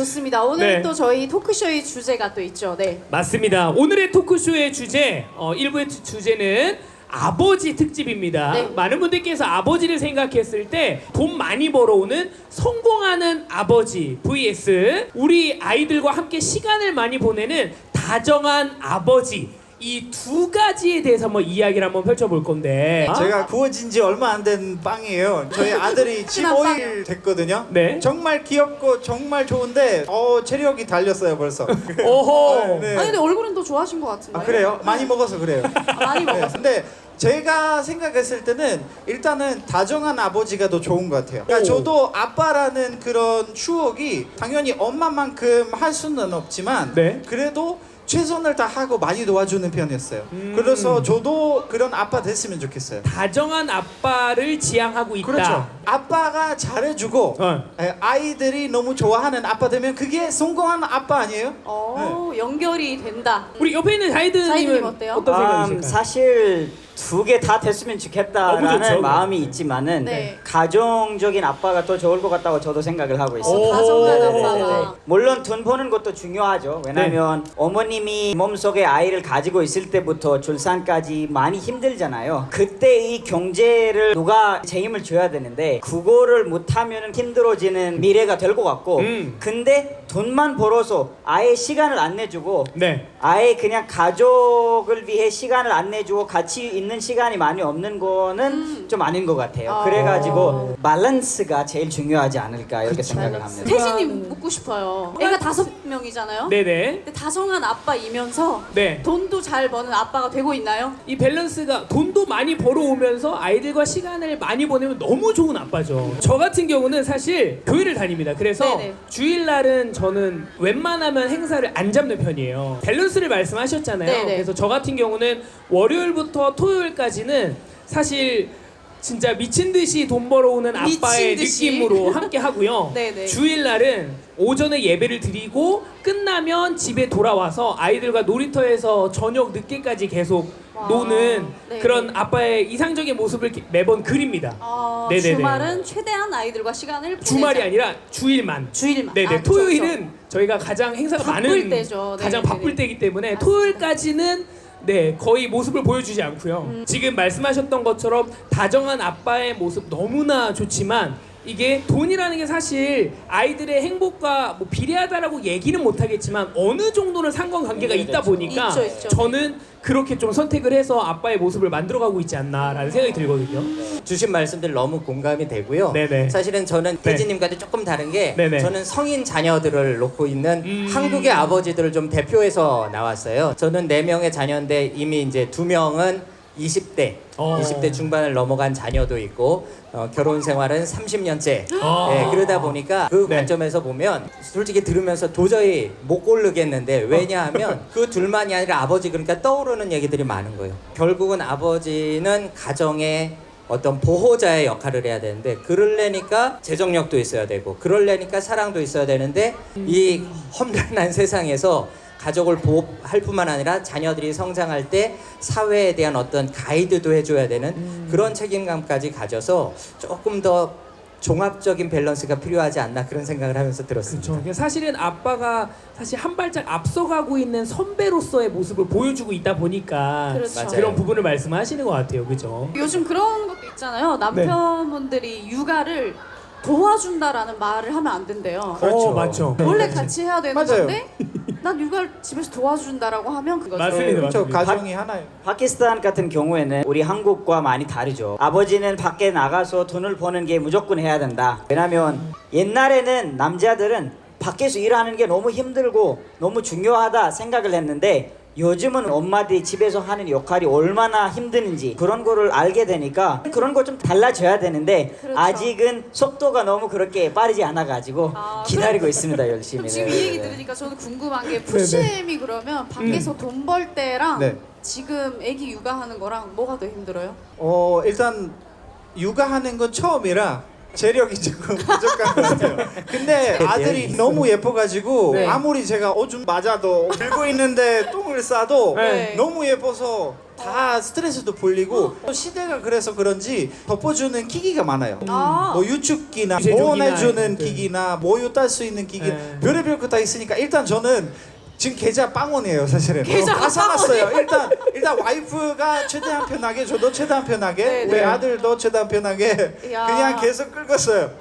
좋습니다. 오늘 네. 또 저희 토크쇼의 주제가 또 있죠. 네. 맞습니다. 오늘의 토크쇼의 주제, 1부의 주제는 아버지 특집입니다. 네. 많은 분들께서 아버지를 생각했을 때 돈 많이 벌어오는 성공하는 아버지 vs 우리 아이들과 함께 시간을 많이 보내는 다정한 아버지, 이 두 가지에 대해서 한번 이야기를 한번 펼쳐볼 건데 제가 구워진 지 얼마 안 된 빵이에요. 저희 아들이 흔한 15일 됐거든요. 네. 정말 귀엽고 정말 좋은데 체력이 달렸어요 벌써. 오호. 네. 아니 근데 얼굴은 더 좋아하신 것 같은데. 아 그래요? 많이 먹어서 그래요. 많이 네. 먹었어요. 근데 제가 생각했을 때는 일단은 다정한 아버지가 더 좋은 것 같아요. 그러니까 오. 저도 아빠라는 그런 추억이 당연히 엄마만큼 할 수는 없지만 네. 그래도 최선을 다하고 많이 도와주는 편이었어요. 그래서 저도 그런 아빠 됐으면 좋겠어요. 다정한 아빠를 지향하고 있다. 그렇죠. 아빠가 잘해주고 아이들이 너무 좋아하는 아빠 되면 그게 성공한 아빠 아니에요? 연결이 된다. 우리 옆에 있는 자이드님 자이드님은 어때요? 어떤 생각이실까요? 사실 두 개 다 됐으면 좋겠다라는 그렇죠. 마음이 있지만은 네. 가정적인 아빠가 더 좋을 것 같다고 저도 생각을 하고 있어요. 다정한 오. 아빠가. 물론 돈 버는 것도 중요하죠. 왜냐하면 어머님이 몸속에 아이를 가지고 있을 때부터 출산까지 많이 힘들잖아요. 그때 이 경제를 누가 책임을 져야 되는데 그거를 못하면 힘들어지는 미래가 될 것 같고 근데 돈만 벌어서 아예 시간을 안 내주고 네. 아예 그냥 가족을 위해 시간을 안 내주고 같이 있는 시간이 많이 없는 거는 좀 아닌 것 같아요. 그래가지고 밸런스가 제일 중요하지 않을까 이렇게 생각을 합니다. 태진님 묻고 싶어요. 애가 5명이잖아요. 네네. 근데 다정한 아빠이면서 네. 돈도 잘 버는 아빠가 되고 있나요? 이 밸런스가 돈도 많이 벌어오면서 아이들과 시간을 많이 보내면 너무 좋은 아빠죠. 저 같은 경우는 사실 교회를 다닙니다. 그래서 네네. 주일날은 저는 웬만하면 행사를 안 잡는 편이에요. 밸런스를 말씀하셨잖아요. 네네. 그래서 저 같은 경우는 월요일부터 토요일까지는 사실 진짜 미친 듯이 돈 벌어오는 아빠의 미친 듯이. 느낌으로 함께 하고요. 네네. 주일날은 오전에 예배를 드리고 끝나면 집에 돌아와서 아이들과 놀이터에서 저녁 늦게까지 계속 와. 노는 네네. 그런 아빠의 이상적인 모습을 매번 그립니다. 네네네. 주말은 최대한 아이들과 시간을 보내자. 주말이 아니라 주일만. 주일만. 네네. 그쵸, 토요일은 저희가 가장 행사가 바쁠 많은 때죠. 가장 네네네. 바쁠 때이기 때문에 맞습니다. 토요일까지는 네 거의 모습을 보여주지 않고요. 지금 말씀하셨던 것처럼 다정한 아빠의 모습 너무나 좋지만 이게 돈이라는 게 사실 아이들의 행복과 뭐 비례하다라고 얘기는 못하겠지만 어느 정도는 상관관계가 있다 보니까 있죠. 저는 그렇게 좀 선택을 해서 아빠의 모습을 만들어가고 있지 않나라는 생각이 들거든요. 주신 말씀들 너무 공감이 되고요. 네네. 사실은 저는 태진님과도 조금 다른 게 네네. 저는 성인 자녀들을 놓고 있는 한국의 아버지들을 좀 대표해서 나왔어요. 저는 4명의 자녀인데 이미 이제 2명은 20대, 20대 중반을 넘어간 자녀도 있고 결혼 생활은 30년째. 네, 그러다 보니까 그 네. 관점에서 보면 솔직히 들으면서 도저히 못 고르겠는데 왜냐하면 그 둘만이 아니라 아버지 그러니까 떠오르는 얘기들이 많은 거예요. 결국은 아버지는 가정의 어떤 보호자의 역할을 해야 되는데 그러려니까 재정력도 있어야 되고 그러려니까 사랑도 있어야 되는데 이 험난한 세상에서 가족을 보호할 뿐만 아니라 자녀들이 성장할 때 사회에 대한 어떤 가이드도 해줘야 되는 그런 책임감까지 가져서 조금 더 종합적인 밸런스가 필요하지 않나 그런 생각을 하면서 들었습니다. 그렇죠. 사실은 아빠가 사실 한 발짝 앞서가고 있는 선배로서의 모습을 보여주고 있다 보니까 그렇죠. 맞아요. 그런 부분을 말씀하시는 것 같아요. 그죠? 요즘 그런 것도 있잖아요. 남편분들이 육아를 도와준다라는 말을 하면 안 된대요. 그렇죠. 맞죠. 원래 같이 해야 되는 맞아요. 건데 난 육아를 집에서 도와준다라고 하면 그거죠. 맞습니다. 그렇죠. 맞습니다. 가정이 하나예요. 파키스탄 같은 경우에는 우리 한국과 많이 다르죠. 아버지는 밖에 나가서 돈을 버는 게 무조건 해야 된다. 왜냐면 옛날에는 남자들은 밖에서 일하는 게 너무 힘들고 너무 중요하다 생각을 했는데 요즘은 엄마들이 집에서 하는 역할이 얼마나 힘드는지 그런 거를 알게 되니까 그런 거 좀 달라져야 되는데 그렇죠. 아직은 속도가 너무 그렇게 빠르지 않아가지고 기다리고 있습니다 열심히. 그럼 지금 네, 이 얘기 네. 들으니까 저는 궁금한 게 푸시엠이 그러면 밖에서 돈 벌 때랑 네. 지금 아기 육아하는 거랑 뭐가 더 힘들어요? 일단 육아하는 건 처음이라 재력이 조금 부족한 것 같아요. 근데 아들이 너무 예뻐가지고 네. 아무리 제가 오줌 맞아도 들고 있는데 똥을 싸도 네. 너무 예뻐서 다 스트레스도 풀리고 또 시대가 그래서 그런지 덮어주는 기기가 많아요. 아. 뭐 유축기나 유세족이나 보온해주는 네. 기기나 모유 딸 수 있는 기기 네. 별의별 거 다 있으니까 일단 저는 지금 계좌 빵원이에요 사실은. 계좌가 다 사놨어요. 일단 와이프가 최대한 편하게 저도 최대한 편하게 네, 우리 네. 아들도 최대한 편하게 이야. 그냥 계속 끌고 써요.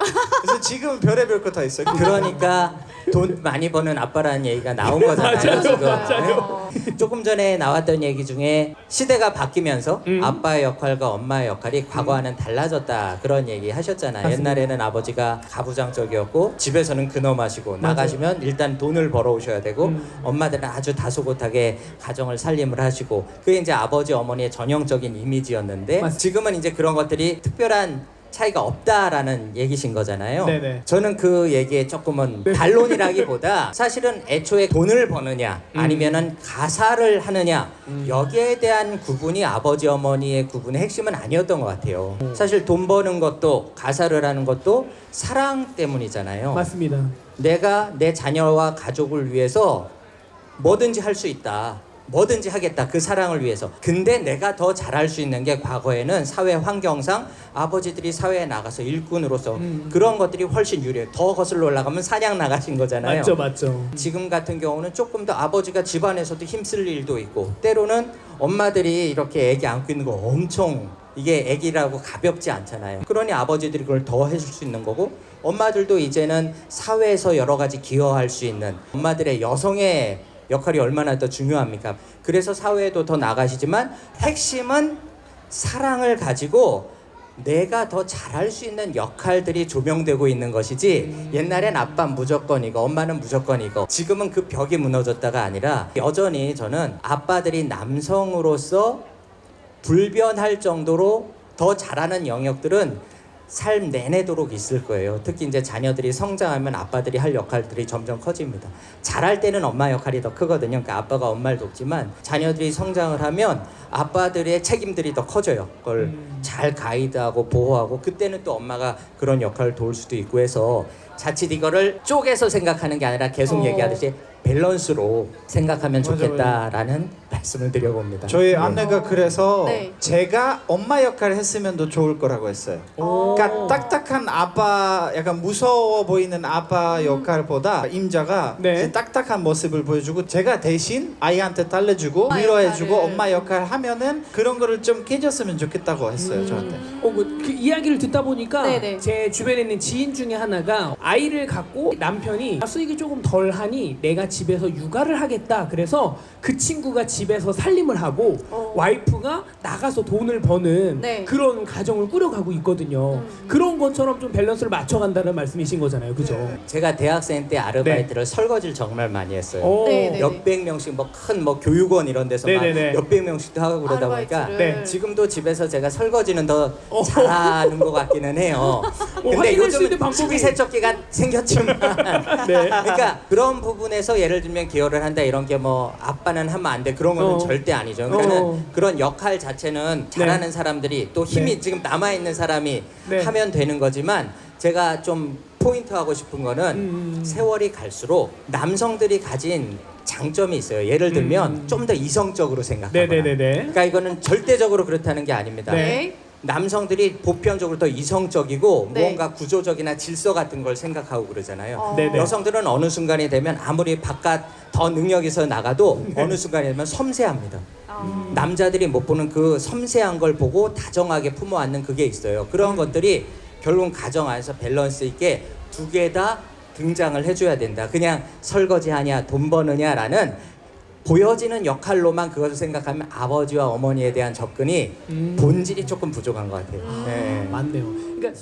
그래서 지금 별의별 거 다 있어요. 그러니까 돈 많이 버는 아빠라는 얘기가 나온 거잖아요. 맞아요, 지금. 맞아요. 조금 전에 나왔던 얘기 중에 시대가 바뀌면서 음. 아빠의 역할과 엄마의 역할이 과거와는 달라졌다 그런 얘기 하셨잖아요. 맞습니다. 옛날에는 아버지가 가부장적이었고 집에서는 근엄하시고 나가시면 일단 돈을 벌어오셔야 되고 엄마들은 아주 다소곳하게 가정을 살림을 하시고 그게 이제 아버지 어머니의 전형적인 이미지였는데 맞습니다. 지금은 이제 그런 것들이 특별한 차이가 없다라는 얘기신 거잖아요. 네네. 저는 그 얘기에 조금은 반론이라기보다 사실은 애초에 돈을 버느냐 아니면은 가사를 하느냐 여기에 대한 구분이 아버지 어머니의 구분의 핵심은 아니었던 것 같아요. 사실 돈 버는 것도 가사를 하는 것도 사랑 때문이잖아요. 맞습니다. 내가 내 자녀와 가족을 위해서 뭐든지 할 수 있다. 뭐든지 하겠다. 그 사랑을 위해서. 근데 내가 더 잘할 수 있는 게 과거에는 사회 환경상 아버지들이 사회에 나가서 일꾼으로서 그런 것들이 훨씬 유리해요. 더 거슬러 올라가면 사냥 나가신 거잖아요. 맞죠. 지금 같은 경우는 조금 더 아버지가 집안에서도 힘쓸 일도 있고 때로는 엄마들이 이렇게 애기 안고 있는 거 엄청 이게 애기라고 가볍지 않잖아요. 그러니 아버지들이 그걸 더 해줄 수 있는 거고 엄마들도 이제는 사회에서 여러 가지 기여할 수 있는 엄마들의 여성의 역할이 얼마나 더 중요합니까? 그래서 사회에도 더 나가시지만 핵심은 사랑을 가지고 내가 더 잘할 수 있는 역할들이 조명되고 있는 것이지 옛날엔 아빠 무조건 이거 엄마는 무조건 이거 지금은 그 벽이 무너졌다가 아니라 여전히 저는 아빠들이 남성으로서 불변할 정도로 더 잘하는 영역들은 삶 내내도록 있을 거예요. 특히 이제 자녀들이 성장하면 아빠들이 할 역할들이 점점 커집니다. 잘할 때는 엄마 역할이 더 크거든요. 그러니까 아빠가 엄마를 돕지만 자녀들이 성장을 하면 아빠들의 책임들이 더 커져요. 그걸 잘 가이드하고 보호하고 그때는 또 엄마가 그런 역할을 도울 수도 있고 해서 자칫 이거를 쪼개서 생각하는 게 아니라 계속 얘기하듯이 밸런스로 생각하면 맞아, 좋겠다라는 말씀을 드려봅니다. 저희 아내가 그래서 네. 제가 엄마 역할을 했으면 더 좋을 거라고 했어요. 그러니까 딱딱한 아빠, 약간 무서워 보이는 아빠 역할보다 임자가 네. 제 딱딱한 모습을 보여주고 제가 대신 아이한테 달래주고 엄마 위로해주고 역할을. 엄마 역할 하면은 그런 거를 좀 깨졌으면 좋겠다고 했어요 저한테. 그 이야기를 듣다 보니까 네네. 제 주변에 있는 지인 중에 하나가 아이를 갖고 남편이 수익이 조금 덜하니 내가 집에서 육아를 하겠다. 그래서 그 친구가 집에서 살림을 하고 와이프가 나가서 돈을 버는 네. 그런 가정을 꾸려가고 있거든요. 그런 것처럼 좀 밸런스를 맞춰간다는 말씀이신 거잖아요. 그죠? 제가 대학생 때 아르바이트를 설거지를 정말 많이 했어요. 오. 네, 네. 몇백 명씩 뭐 큰 뭐 교육원 이런 데서 막 네네네. 몇백 명씩도 하고 그러다 보니까 아르바이트를. 네. 지금도 집에서 제가 설거지는 더 잘하는 것 같기는 해요. 근데 확인할 수 있는 요즘은 방법이- 식기세척기가 생겼지만 네. 그러니까 그런 부분에서 예를 들면 기여를 한다 이런 게 뭐 아빠는 하면 안 돼 그런 거는 절대 아니죠. 그러니까는 그런 역할 자체는 잘하는 사람들이 또 힘이 네. 지금 남아 있는 사람이 네. 하면 되는 거지만 제가 좀 포인트 하고 싶은 거는 세월이 갈수록 남성들이 가진 장점이 있어요. 예를 들면 좀 더 이성적으로 생각하거나. 네네네네. 그러니까 이거는 절대적으로 그렇다는 게 아닙니다. 네. 남성들이 보편적으로 더 이성적이고 네. 무언가 구조적이나 질서 같은 걸 생각하고 그러잖아요. 네네. 여성들은 어느 순간이 되면 아무리 바깥 더 능력이 있어 나가도 어느 순간이 되면 섬세합니다. 남자들이 못 보는 그 섬세한 걸 보고 다정하게 품어 안는 그게 있어요. 그런 것들이 결국은 가정 안에서 밸런스 있게 두 개 다 등장을 해줘야 된다. 그냥 설거지하냐 돈 버느냐라는 보여지는 역할로만 그것을 생각하면 아버지와 어머니에 대한 접근이 본질이 조금 부족한 것 같아요. 네. 맞네요. 그러니까